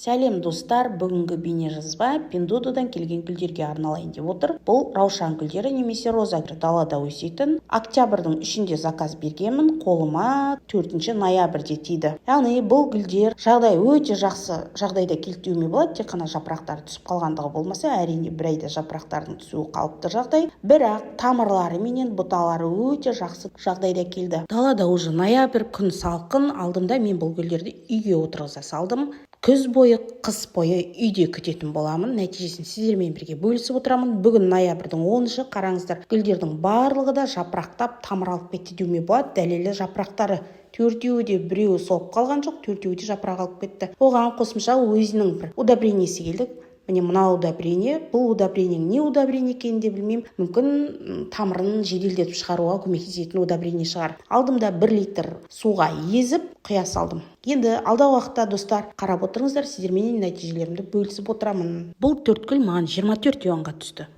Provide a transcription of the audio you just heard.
Сәлем достар, бүгінгі бейне жазба Пиндододан келген гүлдерге арналайын деп отыр. Бұл раушан гүлдері немесе роза гүлдері далада өсетін. Октябрьдің 3-інде заказ бергенмін, қолыма 4 ноябрьде тиді. Яғни бұл гүлдер жағдай өте жақсы жағдайда келді деуге болады, тек қана жапырақтары түсіп қалғандығы болмаса, әрине бір айда жапырақтардың түсуі қалыпты жағдай. Бірақ тамырлары менен бұталары өте жақсы жағдайда келді. Далада уже ноябрь, күн салқын, алдымда мен бұл гүлдерді үйге отырғыза салдым. Күз бойы, қыс бойы үйде күтетін боламын. Нәтижесін сіздермен бірге бөлісіп отырамын. Бүгін ноябрьдің 10-шы, қараңыздар, гүлдердің барлығы да жапырақтап, тамыр алып кетті деуге болады. Дәлелі жапырақтары төртеуі де, біреуі солып қалған жоқ, төртеуі де жапырақ алып кетті. Оған қосымша өзінің бір удобрениесі келді. Міне мынау удобрение, бұл удобрениенің не удобрение екенін де білмеймін. Мүмкін тамырын жеделдетіп шығаруға көмектесетін удобрение шығар. Алдымда 1 литр суға езіп құя салдым. Енді алдағы уақытта достар қарап отырыңыздар, сіздермен нәтижелерімді бөлісіп отырамын. Бұл 4 гүл маған 24 юанға түсті.